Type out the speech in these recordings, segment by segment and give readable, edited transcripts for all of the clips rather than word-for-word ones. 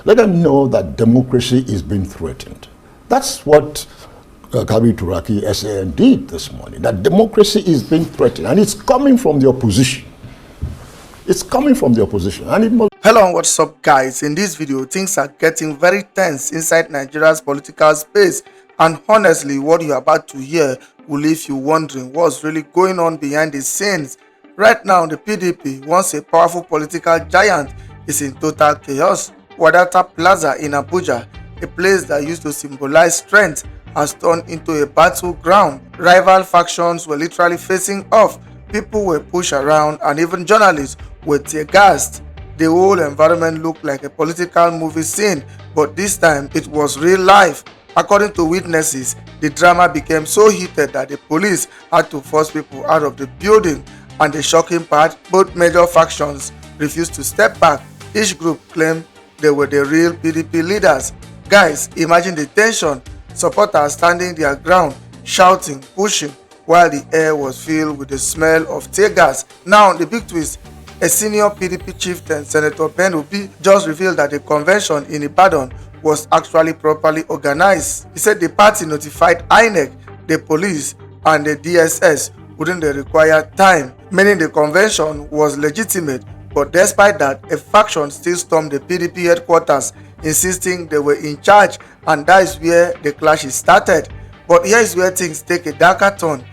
Let them know that democracy is being threatened. That's what Kabi Turaki SAN did this morning, that democracy is being threatened, and it's coming from the opposition. It's coming from the opposition, and it must. Hello and what's up, guys? In this video, things are getting very tense inside Nigeria's political space, and honestly, what you're about to hear will leave you wondering what's really going on behind the scenes. Right now, the PDP, once a powerful political giant, is in total chaos. Wadata Plaza in Abuja, a place that used to symbolize strength, has turned into a battleground. Rival factions were literally facing off. People were pushed around, and even journalists were tear-gassed. The whole environment looked like a political movie scene, but this time it was real life. According to witnesses, the drama became so heated that the police had to force people out of the building, and the shocking part, both major factions refused to step back. Each group claimed they were the real PDP leaders. Guys, imagine the tension. Supporters standing their ground, shouting, pushing, while the air was filled with the smell of tear gas. Now, the big twist: a senior PDP chieftain, Senator Ben Obi, just revealed that the convention in Ibadan was actually properly organized. He said the party notified INEC, the police, and the DSS within the required time, meaning the convention was legitimate. But despite that, a faction still stormed the PDP headquarters, insisting they were in charge, and that is where the clashes started. But here is where things take a darker turn.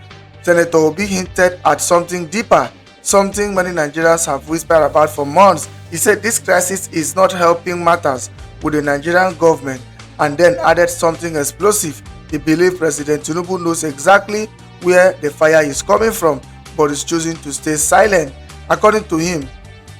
Senator Obi hinted at something deeper, something many Nigerians have whispered about for months. He said this crisis is not helping matters with the Nigerian government, and then added something explosive. He believed President Tinubu knows exactly where the fire is coming from, but is choosing to stay silent. According to him,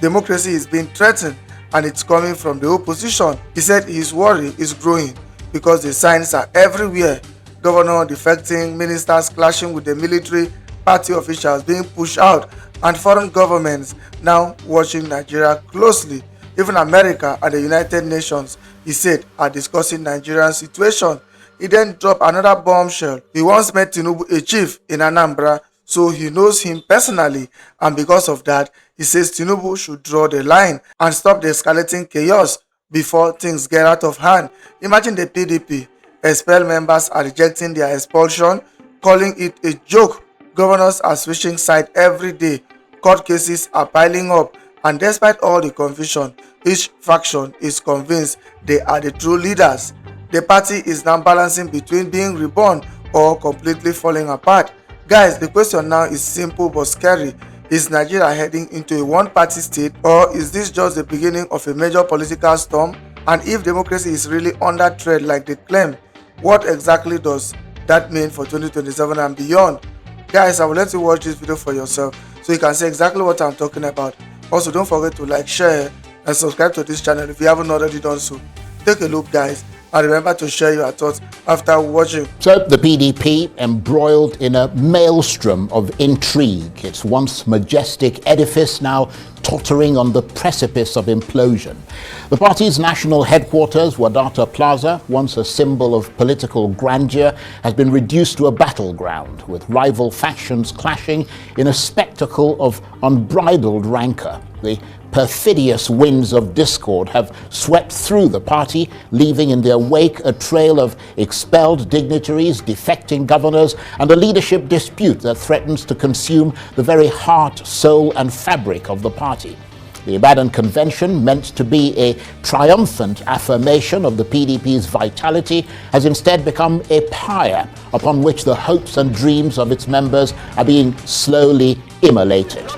democracy is being threatened, and it's coming from the opposition. He said his worry is growing because the signs are everywhere: governor defecting, ministers clashing with the military, party officials being pushed out, and foreign governments now watching Nigeria closely. Even America and the United Nations, he said, are discussing Nigeria's situation. He then dropped another bombshell. He once met Tinubu, a chief in Anambra, so he knows him personally, and because of that, he says Tinubu should draw the line and stop the escalating chaos before things get out of hand. Imagine the PDP. Expelled members are rejecting their expulsion, calling it a joke. Governors are switching sides every day. Court cases are piling up, and despite all the confusion, each faction is convinced they are the true leaders. The party is now balancing between being reborn or completely falling apart. Guys, the question now is simple but scary. Is Nigeria heading into a one-party state, or is this just the beginning of a major political storm? And if democracy is really under threat like they claim, what exactly does that mean for 2027 and beyond? Guys, I will let you watch this video for yourself so you can see exactly what I'm talking about. Also, don't forget to like, share, and subscribe to this channel if you haven't already done so. Take a look, guys, and remember to share your thoughts after watching. So the PDP embroiled in a maelstrom of intrigue. Its once majestic edifice now tottering on the precipice of implosion. The party's national headquarters, Wadata Plaza, once a symbol of political grandeur, has been reduced to a battleground, with rival factions clashing in a spectacle of unbridled rancor. The perfidious winds of discord have swept through the party, leaving in their wake a trail of expelled dignitaries, defecting governors, and a leadership dispute that threatens to consume the very heart, soul, and fabric of the party. The Ibadan convention, meant to be a triumphant affirmation of the PDP's vitality, has instead become a pyre upon which the hopes and dreams of its members are being slowly immolated.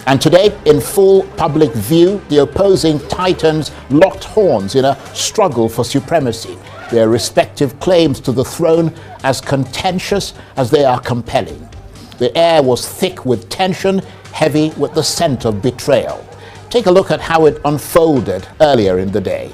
And today, in full public view, the opposing titans locked horns in a struggle for supremacy, their respective claims to the throne as contentious as they are compelling. The air was thick with tension, heavy with the scent of betrayal. Take a look at how it unfolded earlier in the day.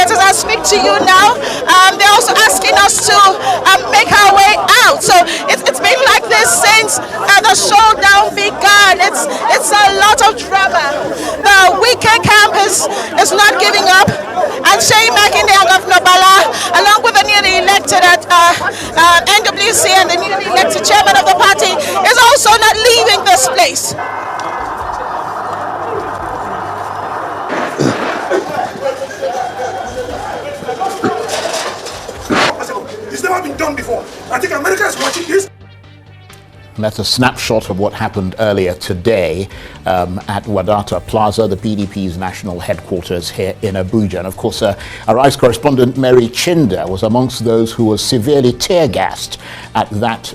As I speak to you now, they're also asking us to make our way out. So it's been like this since the showdown began. It's a lot of drama. The weekend camp is not giving up, and Shey Makinde and Governor Bala, along with the newly elected NWC and the newly elected chairman of the party, is also not leaving this place. It's never been done before. I think America is watching this. That's a snapshot of what happened earlier today at Wadata Plaza, the PDP's national headquarters here in Abuja. And of course, our Rise correspondent Mary Chinda was amongst those who were severely tear-gassed at that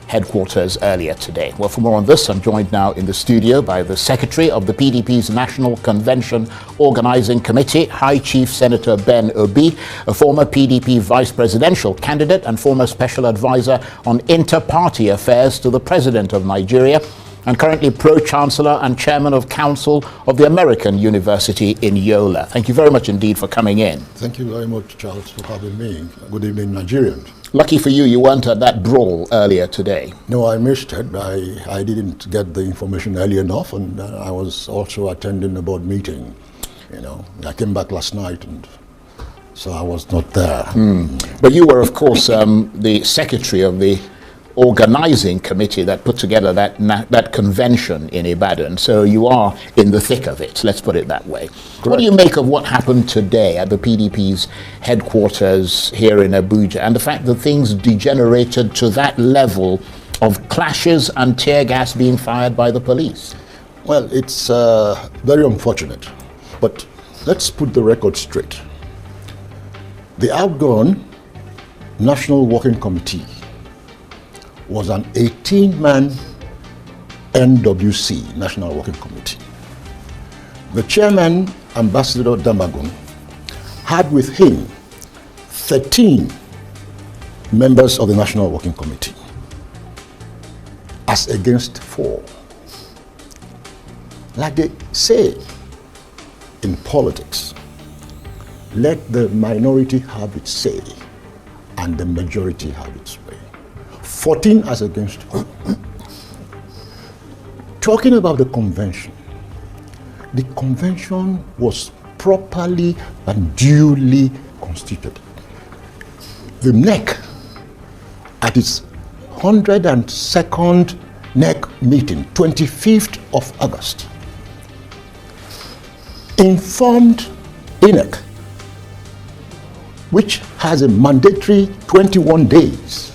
headquarters earlier today. Well, for more on this, I'm joined now in the studio by the Secretary of the PDP's National Convention Organizing Committee, High Chief Senator Ben Obi, a former PDP vice presidential candidate and former special advisor on inter-party affairs to the President of Nigeria, and currently Pro-Chancellor and Chairman of Council of the American University in Yola. Thank you very much indeed for coming in. Thank you very much, Charles, for having me. Good evening, Nigerians. Lucky for you, you weren't at that brawl earlier today. No, I missed it. I didn't get the information early enough, and I was also attending a board meeting. You know, I came back last night, and so I was not there. But you were, of course, the secretary of the organizing committee that put together that convention in Ibadan. So you are in the thick of it, let's put it that way. Correct. What do you make of what happened today at the PDP's headquarters here in Abuja, and the fact that things degenerated to that level of clashes and tear gas being fired by the police? Well, it's very unfortunate, but let's put the record straight. The outgone National Working Committee was an 18-man NWC, National Working Committee. The chairman, Ambassador Damagun, had with him 13 members of the National Working Committee, as against 4. Like they say in politics, let the minority have its say and the majority have its way. 14 as against 4. Talking about the convention was properly and duly constituted. The NEC, at its 102nd NEC meeting, 25th of August, informed INEC, which has a mandatory 21 days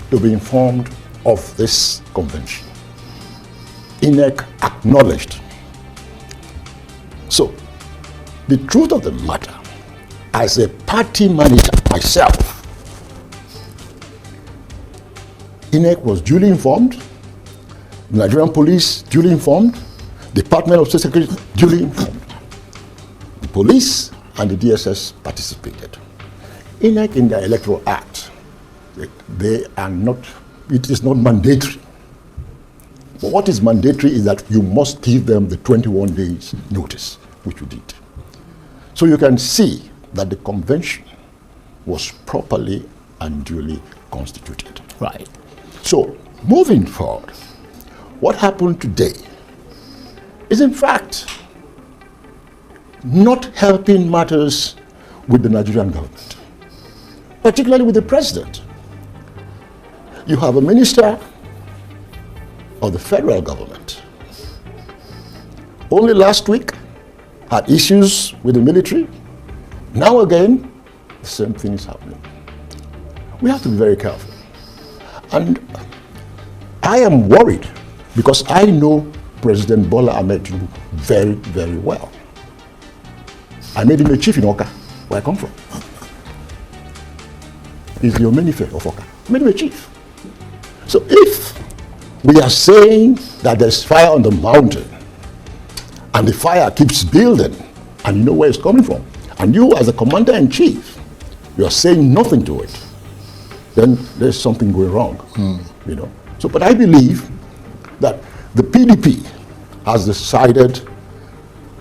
to be informed of this convention. INEC acknowledged. So, the truth of the matter, as a party manager myself, INEC was duly informed, the Nigerian police duly informed, Department of State Security duly informed. The police and the DSS participated. INEC in their Electoral Act, they are not, it is not mandatory. But what is mandatory is that you must give them the 21 days notice, which we did. So you can see that the convention was properly and duly constituted. Right. So moving forward, what happened today is in fact not helping matters with the Nigerian government, particularly with the president. You have a minister of the federal government. Only last week had issues with the military. Now again, the same thing is happening. We have to be very careful. And I am worried because I know President Bola Ahmed Tinubu very, very well. I made him a chief in Oka, where I come from. He's the Omenife of Oka. I made him a chief. So if we are saying that there's fire on the mountain, and the fire keeps building, and you know where it's coming from, and you as a commander-in-chief, you're saying nothing to it, then there's something going wrong, you know. So, but I believe that the PDP has decided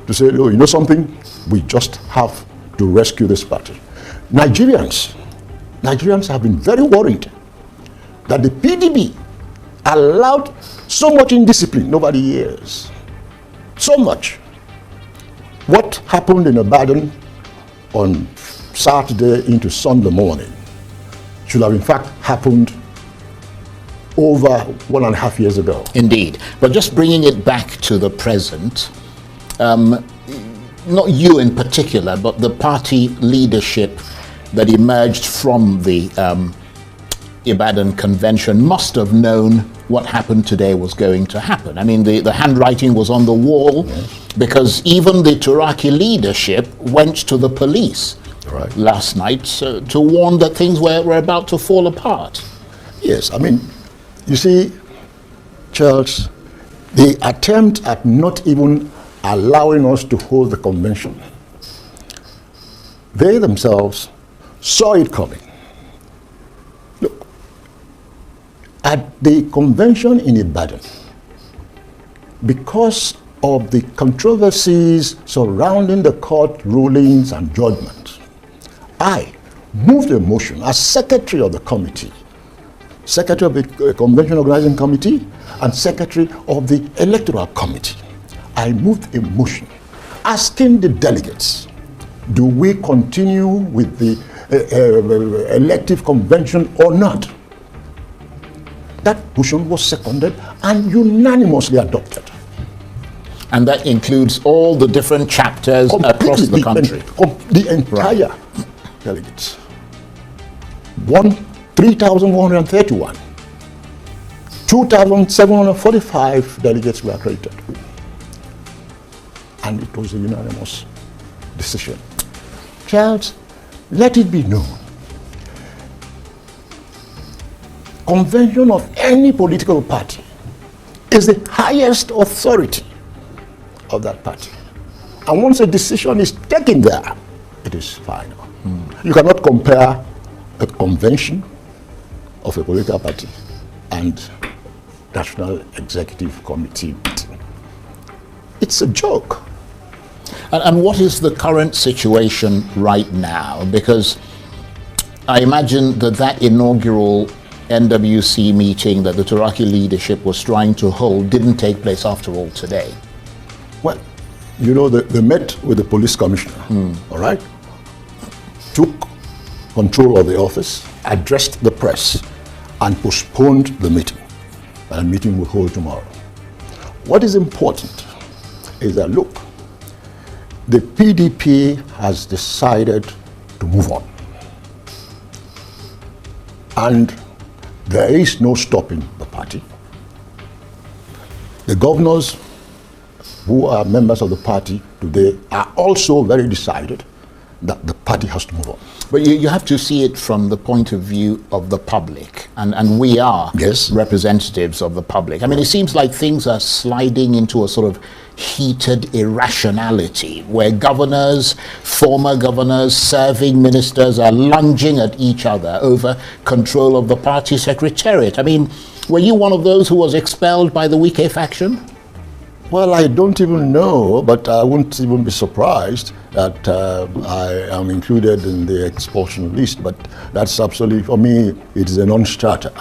to say, oh, you know something, we just have to rescue this party. Nigerians have been very worried that the PDP allowed so much indiscipline over the years. So much. What happened in Ibadan on Saturday into Sunday morning should have in fact happened over 1.5 years ago. Indeed. But just bringing it back to the present, not you in particular, but the party leadership that emerged from the Ibadan convention must have known what happened today was going to happen. I mean, the handwriting was on the wall, because even the Turaki leadership went to the police last night to warn that things were about to fall apart. Yes, I mean, you see, Charles, the attempt at not even allowing us to hold the convention, they themselves saw it coming. Look, at the convention in Ibadan, because of the controversies surrounding the court rulings and judgments, I moved a motion as secretary of the committee, secretary of the convention organizing committee, and secretary of the electoral committee. I moved a motion asking the delegates, do we continue with the elective convention or not? That motion was seconded and unanimously adopted. And that includes all the different chapters across the country. The entire delegates. 3,131. 2,745 delegates were accredited. And it was a unanimous decision. Charles, let it be known, convention of any political party is the highest authority of that party. And once a decision is taken there, it is final. You cannot compare a convention of a political party and National Executive Committee meeting. It's a joke. And what is the current situation right now? Because I imagine that inaugural NWC meeting that the Turaki leadership was trying to hold didn't take place after all today. Well, you know, they met with the police commissioner, all right? Took control of the office, addressed the press, and postponed the meeting. And the meeting will hold tomorrow. What is important is that, look, the PDP has decided to move on. And there is no stopping the party. The governors who are members of the party today are also very decided that the party has to move on. But you have to see it from the point of view of the public, and we are representatives of the public. I mean, it seems like things are sliding into a sort of heated irrationality where governors, former governors, serving ministers are lunging at each other over control of the party secretariat. I mean, were you one of those who was expelled by the Wike faction? Well, I don't even know, but I wouldn't even be surprised that I am included in the expulsion list. But that's absolutely, for me, it's a non-starter.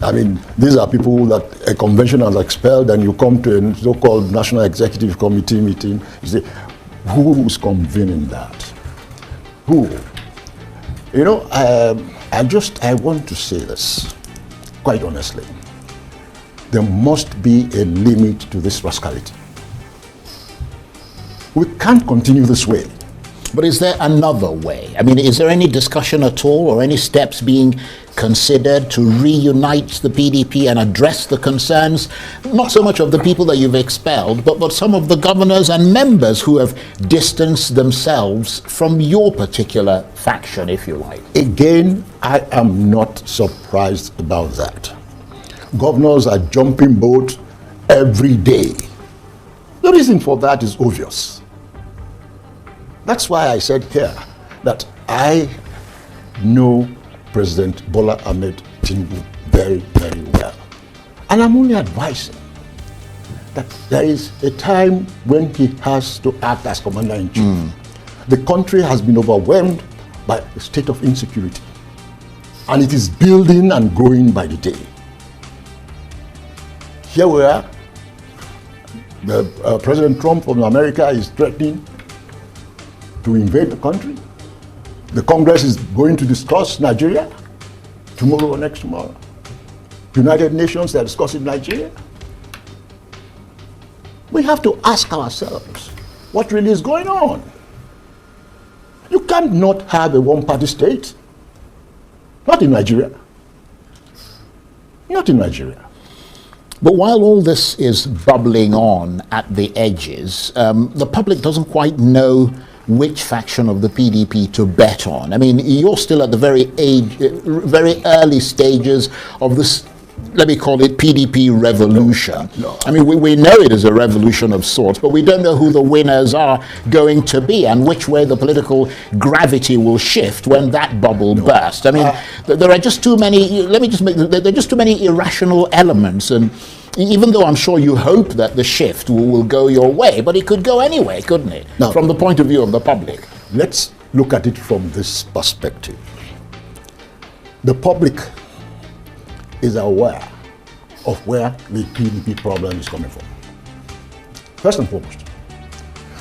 I mean, these are people that a convention has expelled, and you come to a so-called National Executive Committee meeting, you say, who's convening that? Who? You know, I want to say this, quite honestly. There must be a limit to this rascality. We can't continue this way. But is there another way? I mean, is there any discussion at all or any steps being considered to reunite the PDP and address the concerns, not so much of the people that you've expelled, but some of the governors and members who have distanced themselves from your particular faction, if you like? Again, I am not surprised about that. Governors are jumping boat every day. The reason for that is obvious. That's why I said here that I know President Bola Ahmed Tinubu very, very well. And I'm only advising that there is a time when he has to act as commander-in-chief. The country has been overwhelmed by a state of insecurity. And it is building and growing by the day. Here we are. President Trump from America is threatening to invade the country. The Congress is going to discuss Nigeria tomorrow or next tomorrow. United Nations, they're discussing Nigeria. We have to ask ourselves what really is going on. You can't not have a one-party state. Not in Nigeria. Not in Nigeria. But while all this is bubbling on at the edges, the public doesn't quite know which faction of the PDP to bet on. I mean, you're still at the very early stages of this, let me call it PDP revolution. No. I mean, we know it is a revolution of sorts, but we don't know who the winners are going to be and which way the political gravity will shift when that bubble bursts. I mean, there are just too many, there are just too many irrational elements, and even though I'm sure you hope that the shift will go your way, but it could go anyway, couldn't it? Now, from the point of view of the public. Let's look at it from this perspective. The public is aware of where the PDP problem is coming from. First and foremost.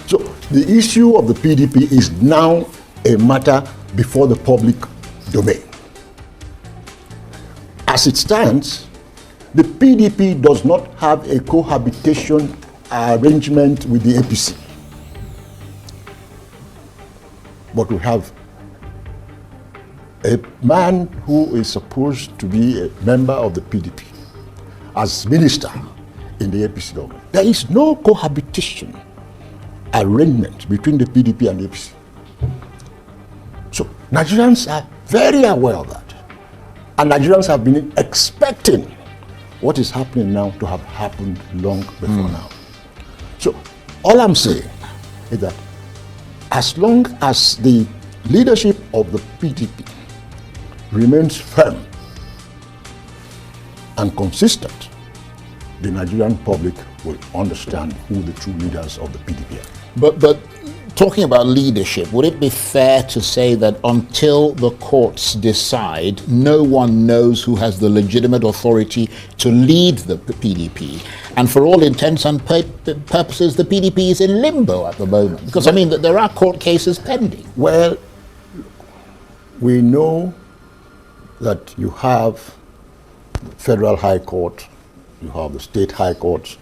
So the issue of the PDP is now a matter before the public domain. As it stands, the PDP does not have a cohabitation arrangement with the APC. But we have a man who is supposed to be a member of the PDP as minister in the APC government. There is no cohabitation arrangement between the PDP and the APC. So Nigerians are very aware of that. And Nigerians have been expecting what is happening now to have happened long before now. So all I'm saying is that as long as the leadership of the PDP remains firm and consistent, the Nigerian public will understand who the true leaders of the PDP are. But talking about leadership, would it be fair to say that until the courts decide, no one knows who has the legitimate authority to lead the PDP? And for all intents and purposes, the PDP is in limbo at the moment. Because, I mean, there are court cases pending. Well, we know that you have the Federal High Court, you have the State High Court,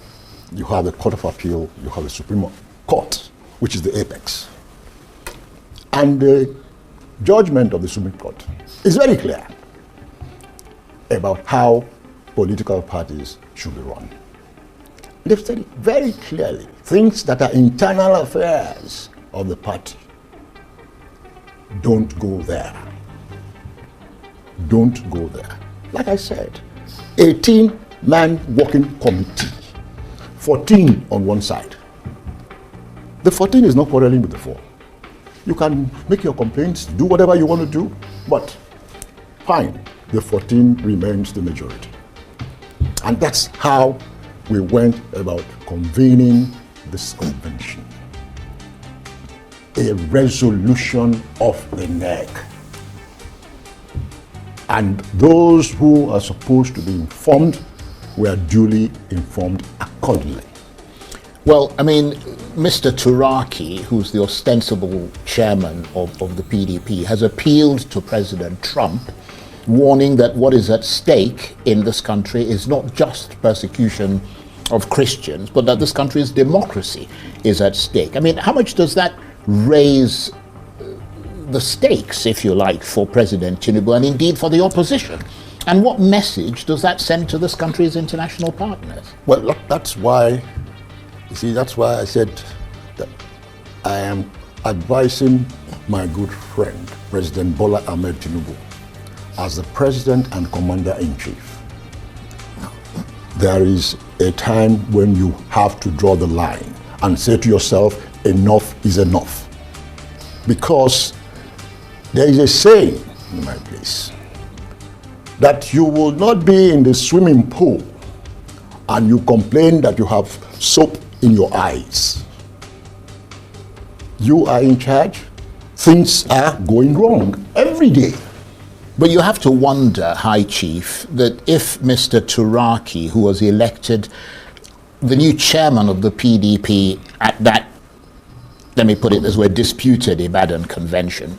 you have the Court of Appeal, you have the Supreme Court, which is the apex. And the judgment of the Supreme Court is very clear about how political parties should be run. They've said it very clearly. Things that are internal affairs of the party, don't go there. Don't go there. Like I said, 18-man working committee, 14 on one side. The 14 is not quarreling with the 4. You can make your complaints, do whatever you want to do, but fine, the 14 remains the majority. And that's how we went about convening this convention. A resolution of the neck. And those who are supposed to be informed were duly informed accordingly. Well, I mean, Mr. Turaki, who's the ostensible chairman of the PDP, has appealed to President Trump, warning that what is at stake in this country is not just persecution of Christians, but that this country's democracy is at stake. I mean, how much does that raise the stakes, if you like, for President Tinubu and indeed for the opposition. And what message does that send to this country's international partners? Well, look, that's why I said that I am advising my good friend, President Bola Ahmed Tinubu, as the President and Commander-in-Chief. There is a time when you have to draw the line and say to yourself, enough is enough. Because there is a saying in my place that you will not be in the swimming pool and you complain that you have soap in your eyes. You are in charge. Things are going wrong every day. But you have to wonder, High Chief, that if Mr. Turaki, who was elected the new chairman of the PDP at that, let me put it this way, disputed Ibadan convention,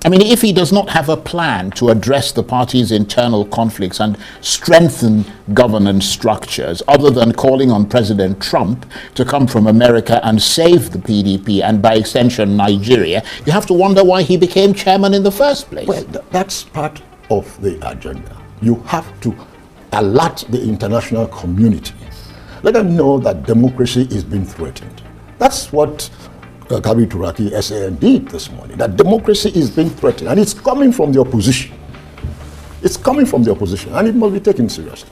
if he does not have a plan to address the party's internal conflicts and strengthen governance structures, other than calling on President Trump to come from America and save the PDP and by extension Nigeria, you have to wonder why he became chairman in the first place. Well, that's part of the agenda. You have to alert the international community. Let them know that democracy is being threatened. That's what Kabi Turaki SAN did this morning, that democracy is being threatened, and it's coming from the opposition. It's coming from the opposition, and it must be taken seriously.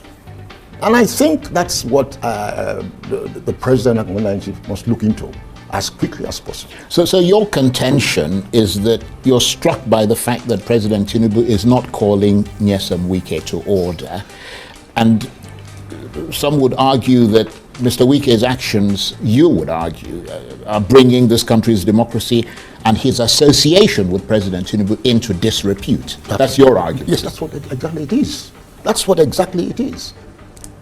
And I think that's what the President and Commander-in-Chief must look into as quickly as possible. So your contention is that you're struck by the fact that President Tinubu is not calling Nyesom Wike to order, and some would argue that Mr. Wike's actions, you would argue, are bringing this country's democracy and his association with President Tinubu into disrepute. That's your argument. Yes, that's what exactly it is. That's what exactly it is.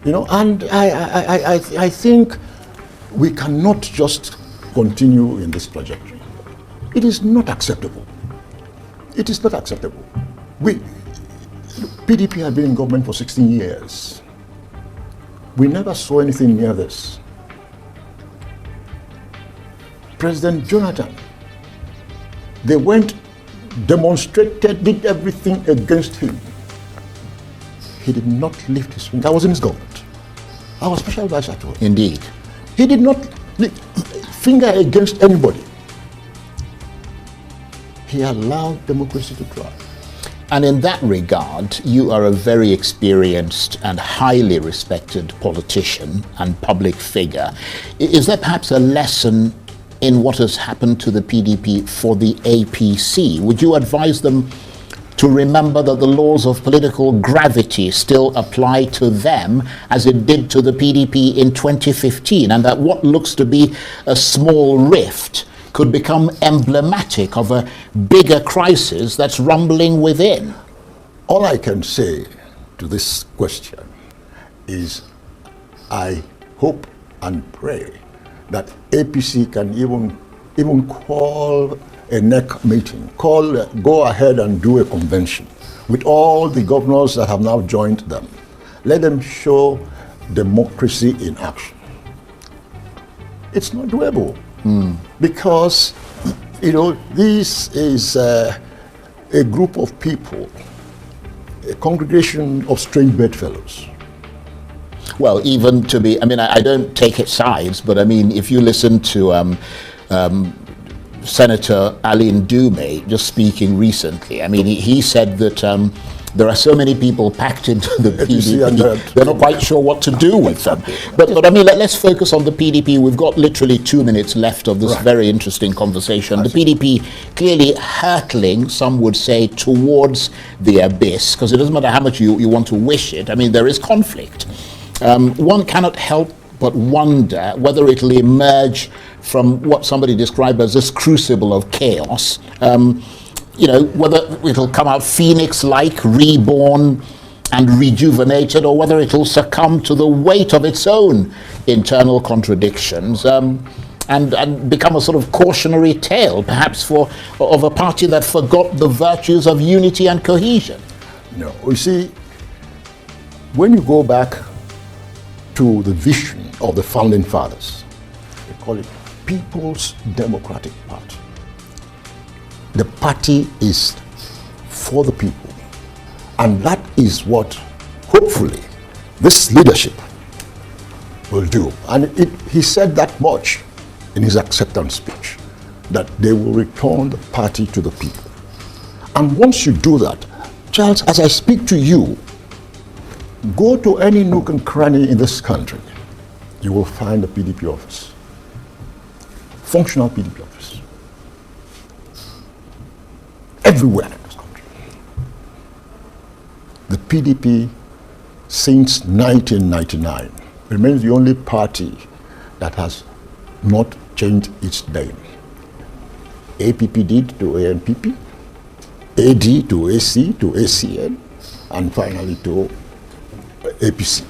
And I think we cannot just continue in this trajectory. It is not acceptable. It is not acceptable. PDP has been in government for 16 years. We never saw anything near this. President Jonathan, they went, demonstrated, did everything against him. He did not lift his finger. I was in his government. I was special advisor to him. Indeed. He did not lift finger against anybody. He allowed democracy to thrive. And in that regard, you are a very experienced and highly respected politician and public figure. Is there perhaps a lesson in what has happened to the PDP for the APC? Would you advise them to remember that the laws of political gravity still apply to them as it did to the PDP in 2015, and that what looks to be a small rift could become emblematic of a bigger crisis that's rumbling within? All I can say to this question is I hope and pray that APC can even call a NEC meeting, go ahead and do a convention with all the governors that have now joined them. Let them show democracy in action. It's not doable. Because, this is a group of people, a congregation of strange bedfellows. Well, even to be, I don't take it sides, but if you listen to Senator Aline Dume just speaking recently, he said that there are so many people packed into the PDP, they're not quite sure what to do with them. But let's focus on the PDP. We've got literally 2 minutes left of this very interesting conversation. The PDP clearly hurtling, some would say, towards the abyss, because it doesn't matter how much you want to wish it. There is conflict. One cannot help but wonder whether it'll emerge from what somebody described as this crucible of chaos. Whether it'll come out phoenix-like, reborn and rejuvenated, or whether it'll succumb to the weight of its own internal contradictions and become a sort of cautionary tale, perhaps of a party that forgot the virtues of unity and cohesion. No, you see, when you go back to the vision of the founding fathers, they call it People's Democratic Party. the party is for the people. And that is what, hopefully, this leadership will do. And he said that much in his acceptance speech, that they will return the party to the people. And once you do that, Charles, as I speak to you, go to any nook and cranny in this country, you will find a PDP office, functional PDP office, everywhere in this country. The PDP, since 1999, remains the only party that has not changed its name. APP did to ANPP, AD to AC to ACN, and finally to APC.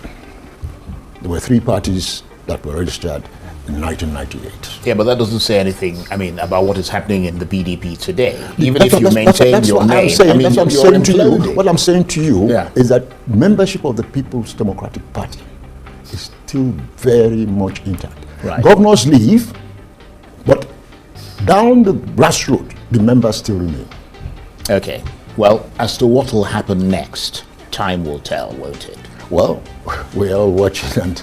There were three parties that were registered in 1998. Yeah, but that doesn't say anything, I mean, about what is happening in the PDP today. Even if you maintain your name, what I'm saying to you is that membership of the People's Democratic Party is still very much intact. Right. Governors leave, but down the grassroots, the members still remain. Okay. Well, as to what will happen next, time will tell, won't it? Well, we're all watching, and